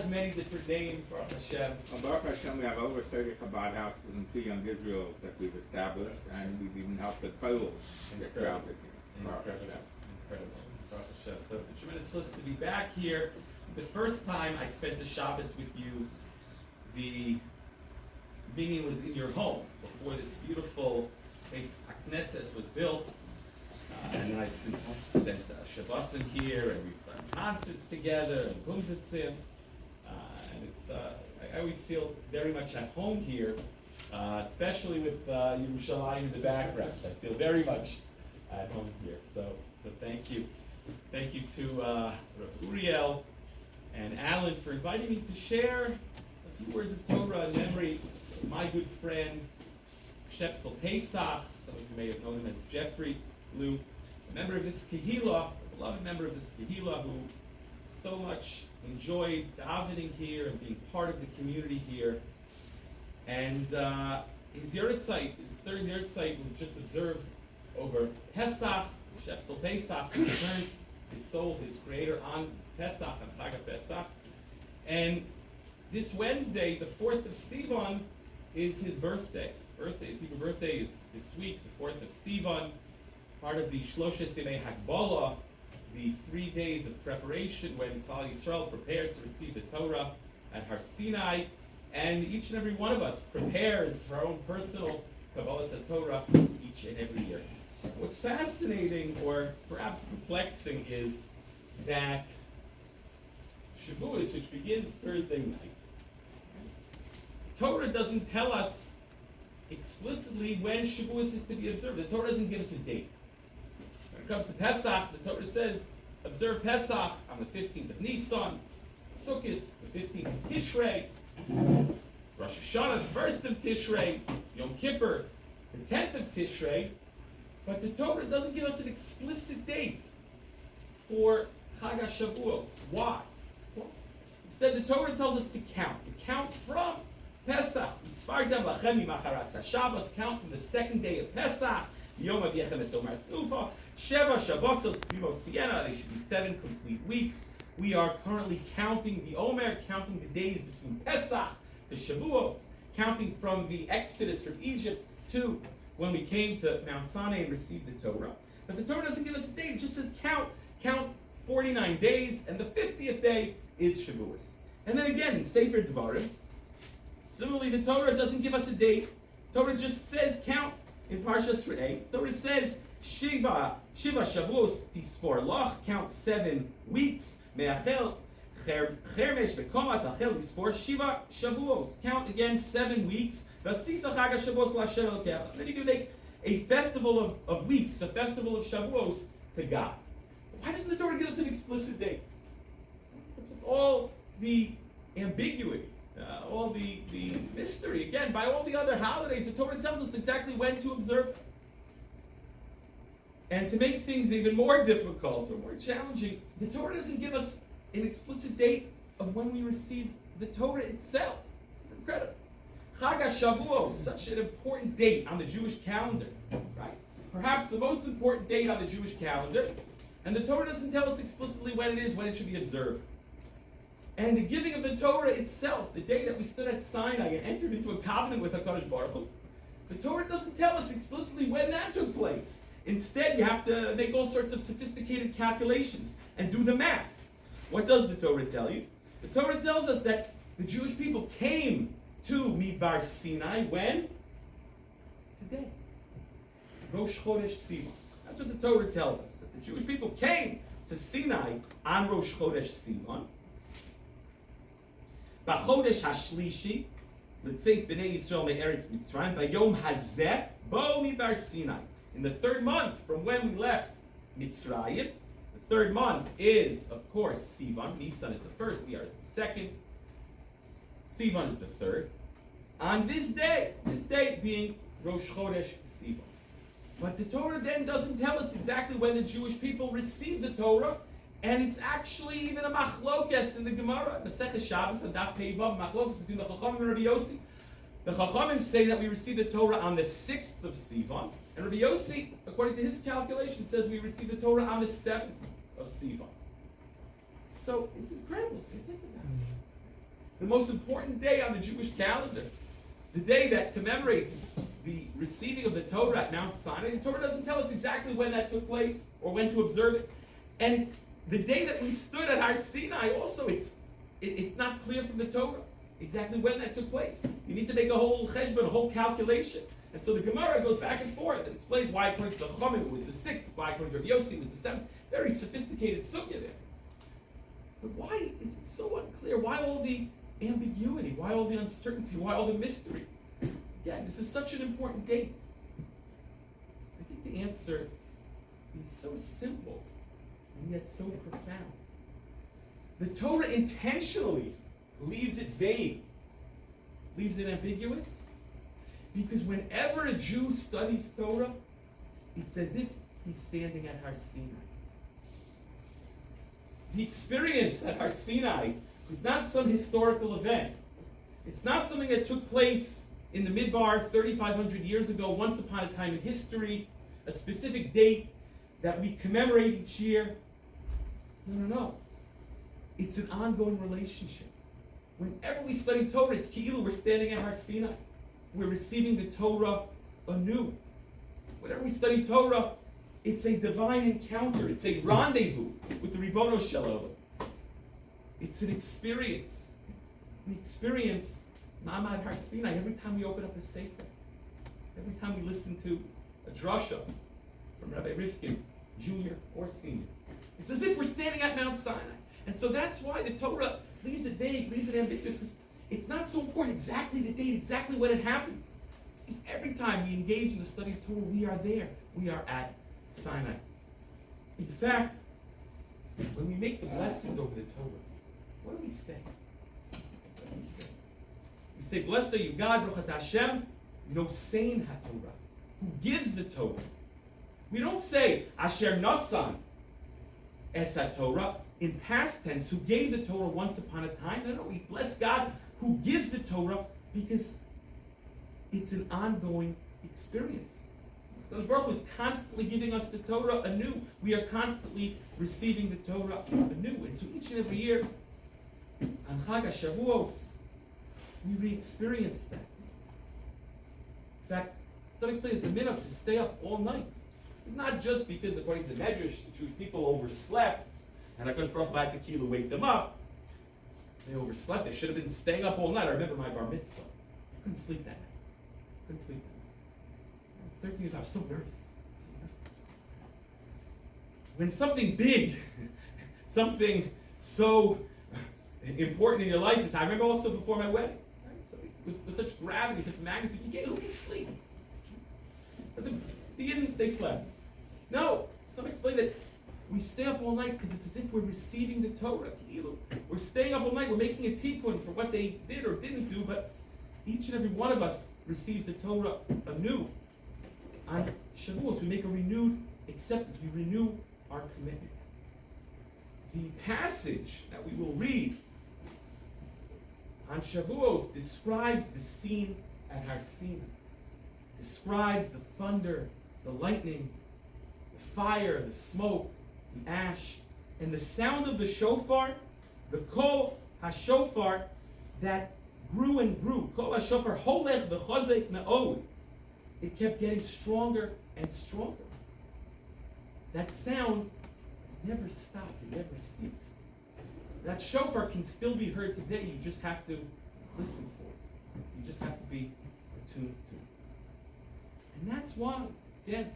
has many different names, Baruch Hashem. Baruch Hashem, we have over 30 Chabad houses in 2 young Israels that we've established, and we've even helped the Kollel get grounded here. Baruch Hashem. Incredible. Baruch Hashem. So it's a tremendous bliss to be back here. The first time I spent the Shabbos with you, the meeting was in your home before this beautiful place Knesset was built. And then I've since spent Shovuos in here, and we've done concerts together, and Bumzitzim. And it's, I always feel very much at home here, especially with Yerushalayim in the background. I feel very much at home here. So thank you. Thank you to Rav Uriel and Alan for inviting me to share a few words of Torah in memory of my good friend, Shepsel Pesach. Some of you may have known him as Jeffrey Lou, a member of this Kehillah, a beloved member of this Kehillah who so much enjoyed davening here and being part of the community here. And his Yurtzeit, his third Yurtzeit, was just observed over Pesach, Shepsel Pesach, who returned his soul to his Creator on Pesach, on Chag Pesach. And this Wednesday, the 4th of Sivan, is his birthday. His Hebrew birthday is this week, the 4th of Sivan, part of the Shloshes Yemei Hakbala, the 3 days of preparation when Klal Yisrael prepared to receive the Torah at Har Sinai, and each and every one of us prepares for our own personal Kabbalas HaTorah each and every year. What's fascinating, or perhaps perplexing, is that Shovuos, which begins Thursday night, Torah doesn't tell us explicitly when Shovuos is to be observed. The Torah doesn't give us a date. When it comes to Pesach, the Torah says, observe Pesach on the 15th of Nisan, Sukkot, the 15th of Tishrei, Rosh Hashanah, the 1st of Tishrei, Yom Kippur, the 10th of Tishrei, but the Torah doesn't give us an explicit date for Chag HaShavuos. Why? Well, instead, the Torah tells us to count from Pesach. Sfardem lachem imacharas haShabbos, count from the second day of Pesach. Yom Aviyechem es Omar Tnufa, Sheva Shabbosos Trimos Tiena. They should be 7 complete weeks. We are currently counting the Omer, counting the days between Pesach to Shavuos, counting from the Exodus from Egypt to when we came to Mount Sinai and received the Torah. But the Torah doesn't give us a date. It just says count 49 days, and the 50th day is Shavuos. And then again, in Sefer Devarim, similarly, the Torah doesn't give us a date. Torah just says count in Parshas Re'eh. Torah says Shiva Shavuos Tisfor Lach, count 7 weeks. Me'achel Chermesh V'Koma Tachel Tisfor Shiva Shavuos, count again 7 weeks. V'Sisa Chag HaShavuos L'Hashem Elokecha. Then you can make a festival of weeks, a festival of Shavuos to God. Why doesn't the Torah give us an explicit date? What's with all the ambiguity? All the mystery. Again, by all the other holidays, the Torah tells us exactly when to observe them. And to make things even more difficult or more challenging, the Torah doesn't give us an explicit date of when we receive the Torah itself. It's incredible. Chag HaShavuos, such an important date on the Jewish calendar, right? Perhaps the most important date on the Jewish calendar, and the Torah doesn't tell us explicitly when it is, when it should be observed. And the giving of the Torah itself, the day that we stood at Sinai and entered into a covenant with HaKadosh Baruch Hu, the Torah doesn't tell us explicitly when that took place. Instead, you have to make all sorts of sophisticated calculations and do the math. What does the Torah tell you? The Torah tells us that the Jewish people came to Midbar Sinai when? Today. Rosh Chodesh Sivan. That's what the Torah tells us, that the Jewish people came to Sinai on Rosh Chodesh Sivan. B'chodesh hashlishi, l'tzeis b'nei Yisrael me'eretz Mitzrayim, b'yom hazeh, bo midbar Sinai. In the 3rd month from when we left Mitzrayim, the 3rd month is, of course, Sivan. Nisan is the 1st, Iyar is the 2nd. Sivan is the 3rd. On this day being Rosh Chodesh Sivan. But the Torah then doesn't tell us exactly when the Jewish people received the Torah, and it's actually even a machlokes in the Gemara, Masechah Shabbos, and Daf Pei Vav, machlokes between the Chachamim and Rabbi Yossi. The Chachamim say that we received the Torah on the 6th of Sivan, and Rabbi Yossi, according to his calculation, says we received the Torah on the 7th of Sivan. So it's incredible if you think about it. most important day on the Jewish calendar, the day that commemorates the receiving of the Torah at Mount Sinai. The Torah doesn't tell us exactly when that took place or when to observe it. And the day that we stood at Har Sinai, also, it's not clear from the Torah exactly when that took place. You need to make a whole cheshbon, a whole calculation. And so the Gemara goes back and forth and explains why according to the Chachamim it was the 6th, why according to Rabbi Yossi it was the 7th. Very sophisticated sugya there. But why is it so unclear? Why all the ambiguity? Why all the uncertainty? Why all the mystery? Again, this is such an important date. I think the answer is so simple and yet so profound. The Torah intentionally leaves it vague, leaves it ambiguous, because whenever a Jew studies Torah, it's as if he's standing at Har Sinai. The experience at Har Sinai was not some historical event. It's not something that took place in the Midbar 3,500 years ago, once upon a time in history, a specific date that we commemorate each year. No. It's an ongoing relationship. Whenever we study Torah, it's ki'ilu, we're standing at Har Sinai. We're receiving the Torah anew. Whenever we study Torah, it's a divine encounter. It's a rendezvous with the Ribono Shel Olam. It's an experience. An experience, Ma'amad Har Sinai, every time we open up a sefer. Every time we listen to a drasha from Rabbi Rifkin, junior or senior. It's as if we're standing at Mount Sinai. And so that's why the Torah leaves it vague, leaves it ambiguous. It's not so important exactly the date, exactly when it happened. Because every time we engage in the study of Torah, we are there. We are at Sinai. In fact, when we make the blessings over the Torah, what do we say? What do we say? We say, blessed are you, God, Baruch Atah Hashem, Nosein HaTorah, who gives the Torah. We don't say, Asher Nasan Es HaTorah, in past tense, who gave the Torah once upon a time. No, we bless God who gives the Torah because it's an ongoing experience. Because Baruch Hu is constantly giving us the Torah anew. We are constantly receiving the Torah anew. And so each and every year, on Chag Shovuos, we re-experience that. In fact, some explain that the minhag to stay up all night is not just because, according to the Medrash, the Jewish people overslept, and HaKadosh Baruch Hu had to kill to wake them up. They overslept. They should have been staying up all night. I remember my bar mitzvah. I couldn't sleep that night. I was 13 years old. I was so nervous. When something big, something so important in your life is, I remember also before my wedding, right? Something with such gravity, such magnitude, who can sleep? But they slept. No, some explain that we stay up all night because it's as if we're receiving the Torah. We're staying up all night. We're making a tikkun for what they did or didn't do, but each and every one of us receives the Torah anew. On Shovuos, we make a renewed acceptance. We renew our commitment. The passage that we will read on Shovuos describes the scene at Har Sinai. Describes the thunder, the lightning, the fire, the smoke, the ash, and the sound of the shofar, the kol ha-shofar that grew and grew. Kol ha-shofar holech v'chozek me'od. It kept getting stronger and stronger. That sound never stopped. It never ceased. That shofar can still be heard today. You just have to listen for it. You just have to be attuned to it. And that's why, again,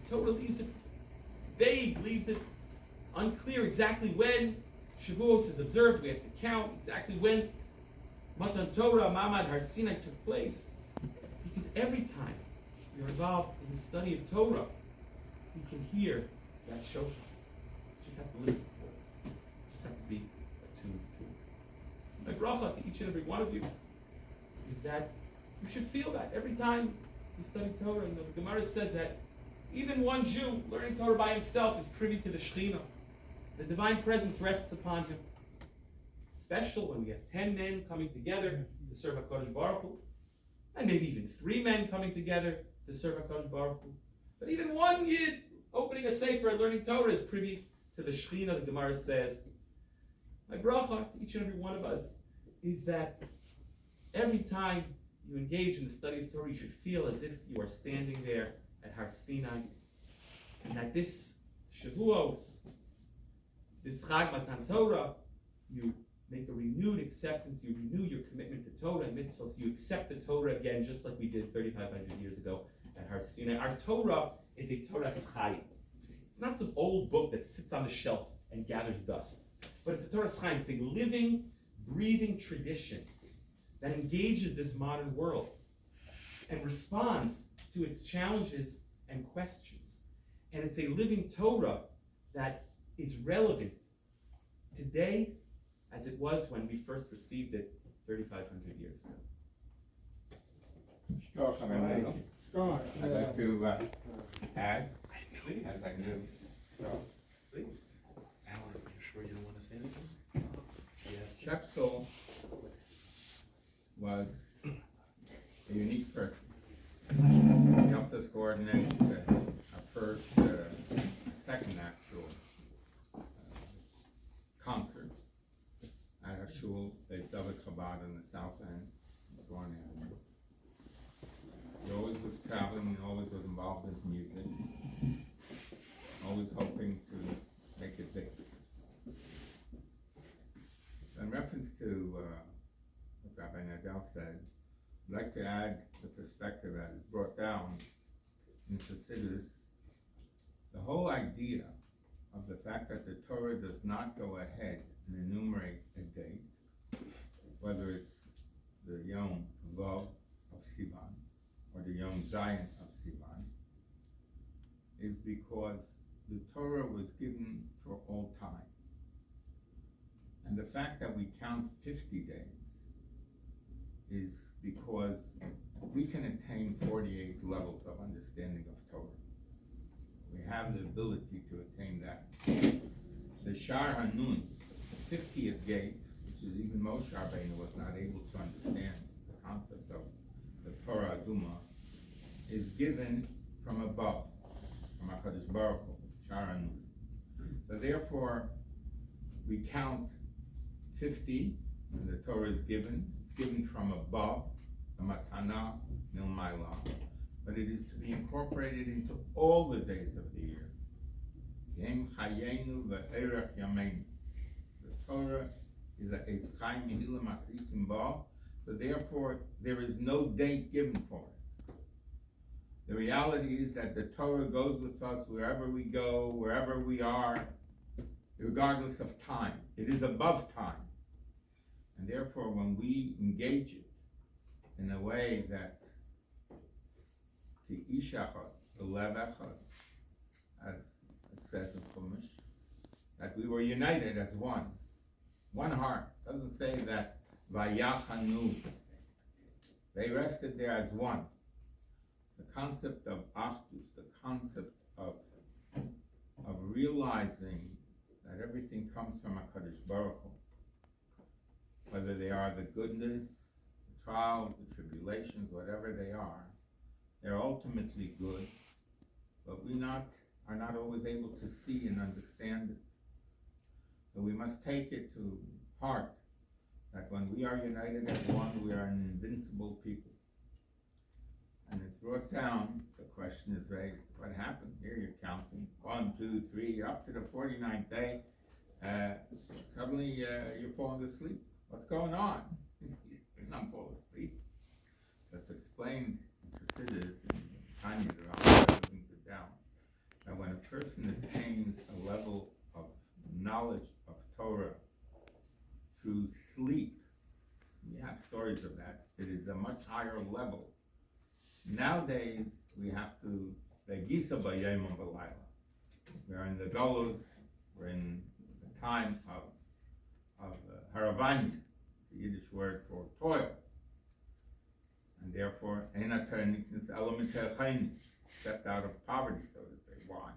the Torah leaves it vague, leaves it unclear exactly when Shovuos is observed. We have to count exactly when Matan Torah, Ma'amad Har Sinai took place. Because every time we are involved in the study of Torah, we can hear that shofar. You just have to listen for it. You just have to be attuned to it. My bracha to each and every one of you is that you should feel that every time you study Torah. The Gemara says that even one Jew learning Torah by himself is privy to the Shekhinah. The divine presence rests upon him. It's special when we have 10 men coming together to serve HaKadosh Baruch Hu, and maybe even 3 men coming together to serve HaKadosh Baruch Hu. But even one Yid opening a sefer and learning Torah is privy to the Shekhinah. The Gemara says, my bracha to each and every one of us is that every time you engage in the study of Torah, you should feel as if you are standing there at Har Sinai, and that this Shovuos, this Chag Matan Torah, you make a renewed acceptance, you renew your commitment to Torah and mitzvahs, you accept the Torah again, just like we did 3,500 years ago at Har Sinai. Our Torah is a Torah Chayim. It's not some old book that sits on the shelf and gathers dust, but it's a Torah Chayim. It's a living, breathing tradition that engages this modern world and responds to its challenges and questions. And it's a living Torah that is relevant today as it was when we first received it 3,500 years ago. I'd like to add, as I do. Please. Alan, are you sure you don't want to say anything? Yes. Shepsel was a unique person. He helped us coordinate our first, second actual concert at our shul, based David Chabad in the south end, Swan Avenue. He always was traveling and always was involved in music, always hoping to make it big. In reference to what Rabbi Nadel said, I'd like to add the perspective that is brought down in Chassidus, the whole idea of the fact that the Torah does not go ahead and enumerate a date, whether it's the Yom Vav of Sivan or the Yom Zayin of Sivan, is because the Torah was given for all time. And the fact that we count 50 days is because we can attain 48 levels of understanding of Torah. We have the ability to attain that. The Shar Hanun, the 50th gate, which is even Moshe Rabbeinu was not able to understand the concept of the Torah Aduma, is given from above, from HaKadosh Baruch Hu, Shar Hanun. So therefore, we count 50 when the Torah is given. It's given from above, the Matana Milmaila, but it is to be incorporated into all the days of the year. Yem Chayenu ve'erech Yameinu. The Torah is a Eitz Chaim Mehila Machzikim Ba, so therefore there is no date given for it. The reality is that the Torah goes with us wherever we go, wherever we are, regardless of time. It is above time. And therefore, when we engage it in a way that the Ishachot, the Levachot, as it says in Chumash, that we were united as one heart. It doesn't say that Vayachanu. They rested there as one. The concept of Achdus, the concept of realizing that everything comes from HaKadosh Baruch Hu, whether they are the goodness, the trials, the tribulations, whatever they are, they're ultimately good, but we are not always able to see and understand it. So we must take it to heart that when we are united as one, we are an invincible people. And it's brought down, the question is raised, what happened? Here you're counting 1, 2, 3, up to the 49th day, suddenly you're falling asleep. What's going on? You're not falling asleep. That's explained in Chassidus and Tanya, the Rambam brings it down, that when a person attains a level of knowledge of Torah through sleep, we have stories of that, it is a much higher level. Nowadays, we have to, Begisa b'yom v'layla. We are in the Golos, we're in the time of Haravanya, it's the Yiddish word for toil. And therefore, stepped out of poverty, so to say. Why?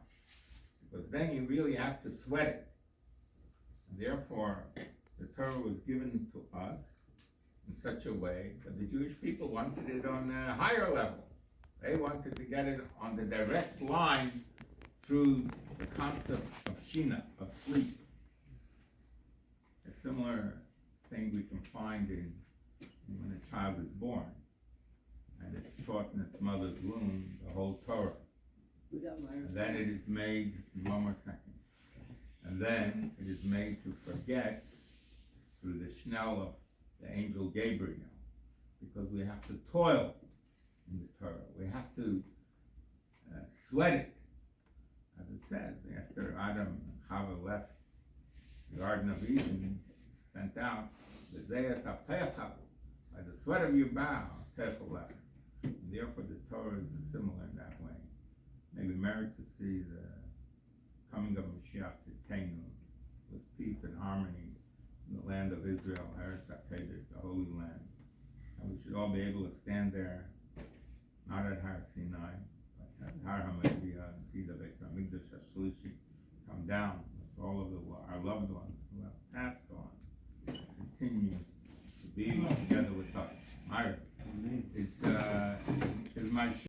Because then you really have to sweat it. And therefore, the Torah was given to us in such a way that the Jewish people wanted it on a higher level. They wanted to get it on the direct line through the concept of Shina, of sleep. A similar thing we can find in when a child is born, and it's taught in its mother's womb, the whole Torah. And then it is made, one more second, and then it is made to forget through the Schnell of the angel Gabriel, because we have to toil in the Torah. We have to sweat it, as it says, after Adam and Chava left the Garden of Eden, sent out, by the sweat of your brow, and therefore the Torah is similar in that way. May we merit to see the coming of Mashiach Tzidkenu with peace and harmony in the land of Israel, Eretz HaKodesh, the Holy Land. And we should all be able to stand there, not at Har Sinai, but at Har HaMoria, and see the Beis HaMikdash HaShlishi come down with all of our loved ones who have passed on, continue to be together with us. Myra, is my